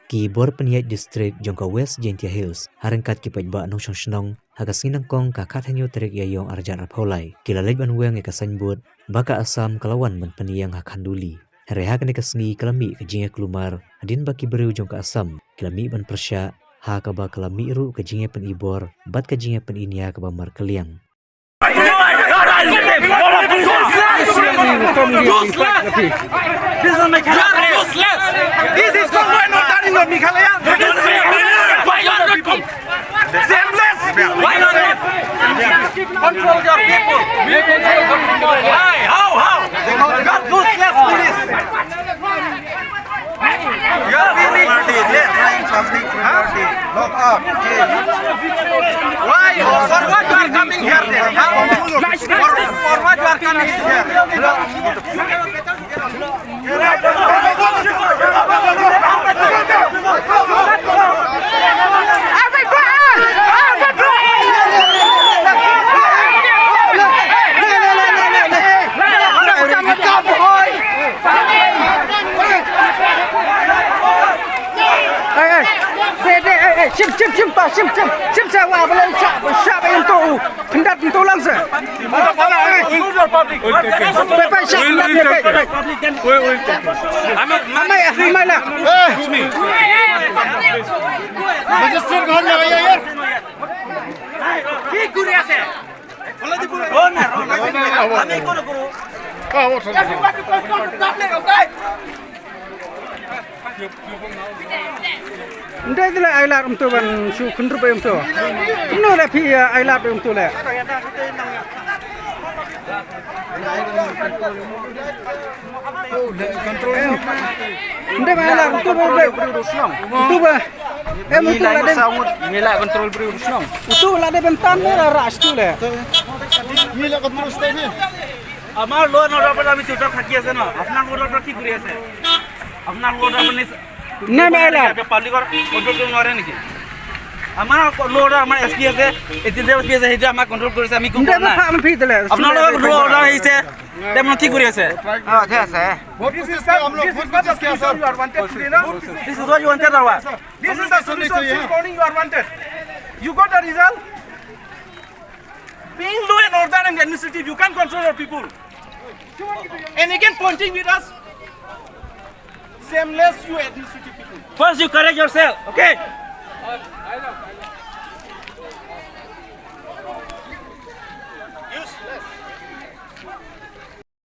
Ki bor peniat district jongka West Gentia Hills harengkat ki pajba nong shnong haga sinang kong ka khat hanyo trek yayong arjan rapholai kilalej ban weng ka sanbut baka asam kalawan man peniyang hakanduli reha kene kasngi kalami ka jinge klumar adin baki beru jongka asam kilami ban persya ha ka ba kalami ru ka jinge pen ibor bat ka jinge pen inia ka ba mar kaliang This is Congo not done in Meghalaya. Shameless. Why not? Control your people. Why? How? God useless police. You are really destroying public property. Lock up. Why? For what you are coming here? For what you are coming here? Sim sewa belum siapa yang tahu hendak itu langsung. Bapak siapa Amai lah. Magistrate घर लगा यार की गुरिया से हल्दी पूरा owner हमें कौन करो का वो Ndai tu lah ailat untuk ban su kendrup untuk. No lah pi ailat untuk lah. Ndai ailat untuk berusung. Untuk bah. Untuk lah dia. Mila kontrol berusung. Untuk lah dia bentan dia ras tu lah. Mila kontrol stage. আমার লো order পর আমি চুপচাপ থাকি আছে না আপনার অর্ডারটা কি করে আছে আপনার অর্ডার মানে না মেলা পাবলিক কন্ট্রোল করতে পারে নাকি আমার লো অর্ডার আমার এসপি আছে এতে যে এসপি আছে হেটা আমার কন্ট্রোল করেছে আমি কোন না আপনার লো অর্ডার হইছে তেমন ঠিক করে আছে হ্যাঁ ঠিক আছে what is this हम लोग खुद भी क्या sir you are wanted today na this is what you wanted or what this is the solution responding you are wanted you got the result being law and order and administrative you can't control your people and again pointing with us shameless you administrative people first you correct yourself okay